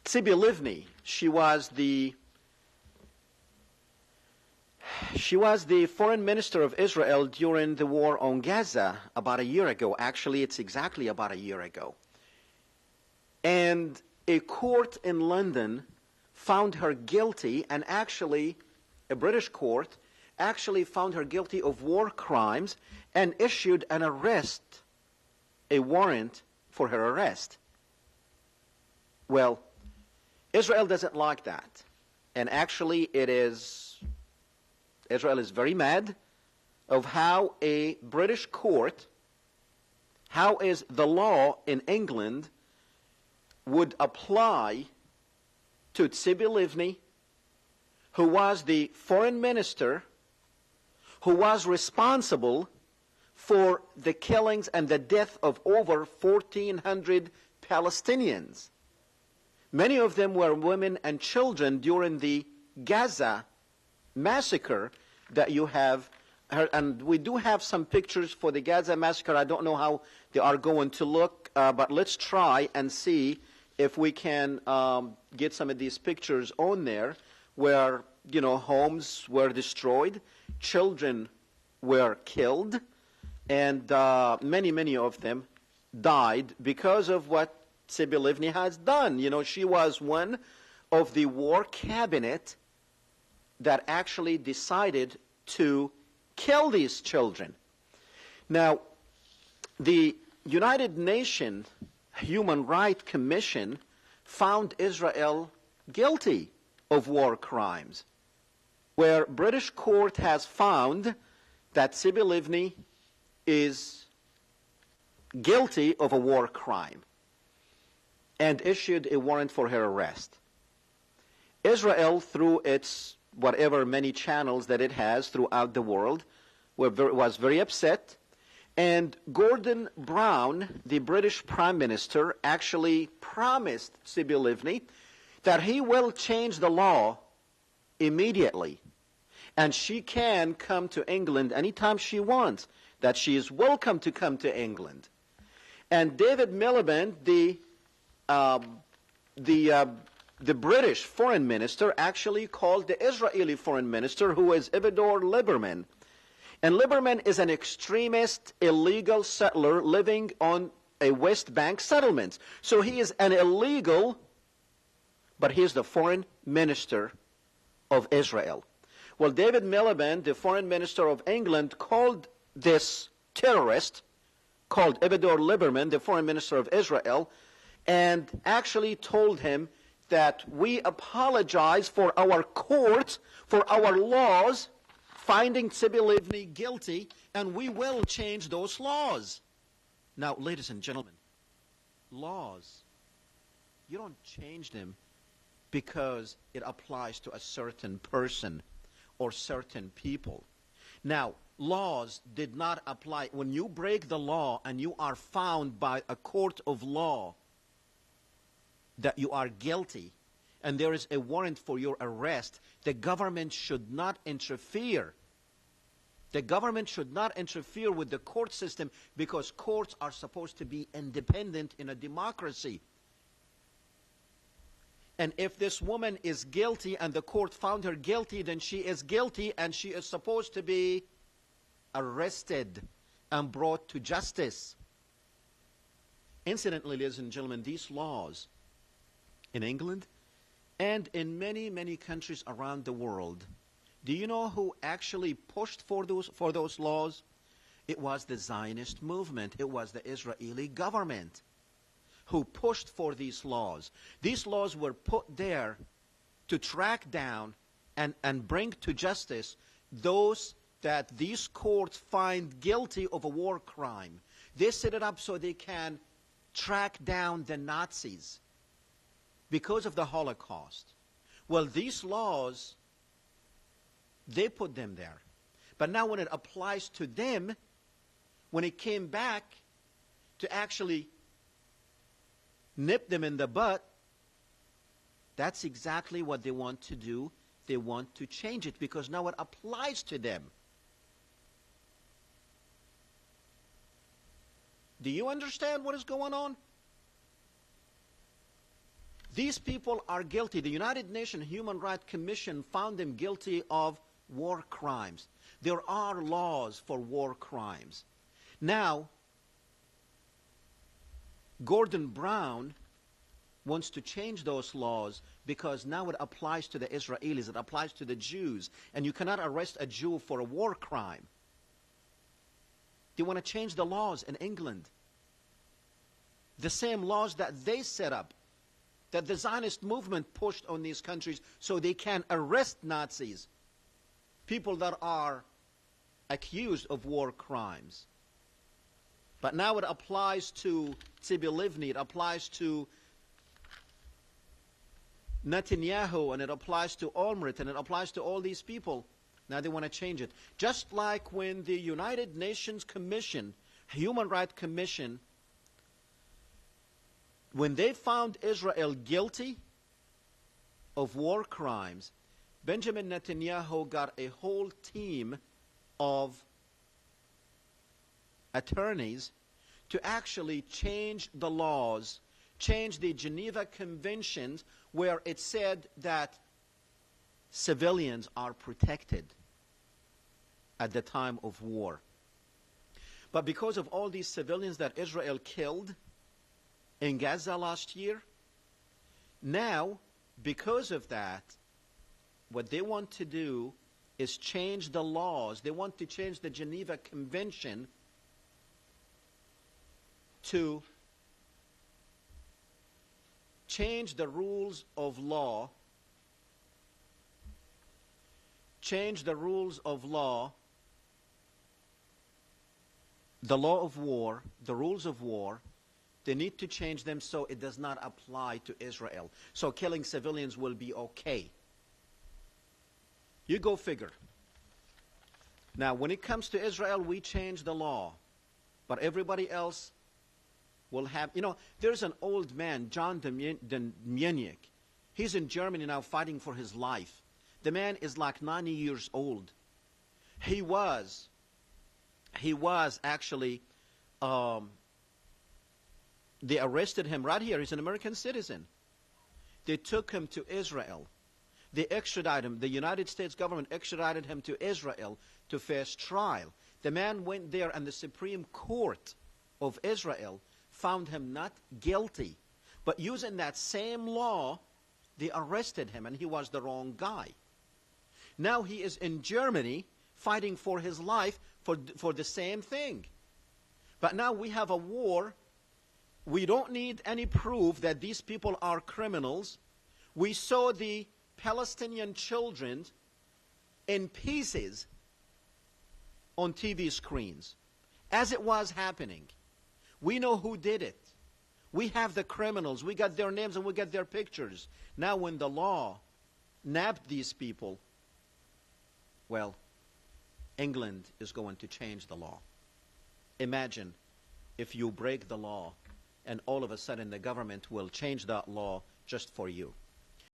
Tzipi Livni, she was the foreign minister of Israel during the war on Gaza about a year ago. Actually, it's exactly about a year ago. And a court in London found her guilty, and actually, a British court actually found her guilty of war crimes and issued an arrest, a warrant for her arrest. Well, Israel doesn't like that. And actually, Israel is very mad of how a British court, how is the law in England would apply to Tzipi Livni, who was the foreign minister, who was responsible for the killings and the death of over 1,400 Palestinians. Many of them were women and children during the Gaza massacre that you have heard. And we do have some pictures for the Gaza massacre. I don't know how they are going to look, but let's try and see if we can get some of these pictures on there where, you know, homes were destroyed, children were killed, and many of them died because of what Tzipi Livni has done. You know, she was one of the war cabinet that actually decided to kill these children. Now, the United Nations Human Rights Commission found Israel guilty of war crimes, where British court has found that Tzipi Livni is guilty of a war crime and issued a warrant for her arrest. Israel, through its whatever many channels that it has throughout the world, was very upset. And Gordon Brown, the British Prime Minister, actually promised Tzipi Livni that he will change the law immediately. And she can come to England anytime she wants, that she is welcome to come to England. And David Miliband, the British foreign minister, actually called the Israeli foreign minister, who is Avigdor Lieberman. And Lieberman is an extremist, illegal settler living on a West Bank settlement. So he is an illegal, but he is the foreign minister of Israel. Well, David Miliband, the foreign minister of England, called this terrorist, called Avigdor Lieberman, the foreign minister of Israel, and actually told him that we apologize for our courts, for our laws, finding Tzipi Livni guilty, and we will change those laws. Now, ladies and gentlemen, laws, you don't change them because it applies to a certain person or certain people. Now, laws did not apply. When you break the law and you are found by a court of law that you are guilty, and there is a warrant for your arrest, the government should not interfere. The government should not interfere with the court system, because courts are supposed to be independent in a democracy. And if this woman is guilty and the court found her guilty, then she is guilty and she is supposed to be arrested and brought to justice. Incidentally, ladies and gentlemen, these laws in England and in many countries around the world, do you know who actually pushed for those laws? It was the Zionist movement. It was the Israeli government who pushed for these laws. These laws were put there to track down and bring to justice those that these courts find guilty of a war crime. They set it up so they can track down the Nazis because of the Holocaust. Well, these laws, they put them there. But now when it applies to them, when it came back to actually nip them in the butt, that's exactly what they want to do. They want to change it because now it applies to them. Do you understand what is going on? These people are guilty. The United Nations Human Rights Commission found them guilty of war crimes. There are laws for war crimes. Now, Gordon Brown wants to change those laws because now it applies to the Israelis, it applies to the Jews, and you cannot arrest a Jew for a war crime. They want to change the laws in England. The same laws that they set up, that the Zionist movement pushed on these countries so they can arrest Nazis, people that are accused of war crimes. But now it applies to Tzipi Livni, it applies to Netanyahu, and it applies to Olmert, and it applies to all these people. Now they want to change it. Just like when the United Nations Commission, Human Rights Commission, when they found Israel guilty of war crimes, Benjamin Netanyahu got a whole team of attorneys to actually change the laws, change the Geneva Conventions, where it said that civilians are protected at the time of war. But because of all these civilians that Israel killed in Gaza last year, now, because of that, what they want to do is change the laws. They want to change the Geneva Convention to change the rules of law, the law of war, the rules of war. They need to change them so it does not apply to Israel. So killing civilians will be okay. You go figure. Now, when it comes to Israel, we change the law. But everybody else will have, there's an old man, John Demjaniak. He's in Germany now fighting for his life. The man is like 90 years old. He was actually, they arrested him right here. He's an American citizen. They took him to Israel. They extradited him. The United States government extradited him to Israel to face trial. The man went there, and the Supreme Court of Israel found him not guilty. But using that same law, they arrested him, and he was the wrong guy. Now he is in Germany fighting for his life for the same thing. But now we have a war. We don't need any proof that these people are criminals. We saw the Palestinian children in pieces on TV screens as it was happening. We know who did it. We have the criminals. We got their names and we got their pictures. Now when the law nabbed these people, well, England is going to change the law. Imagine if you break the law and all of a sudden the government will change that law just for you.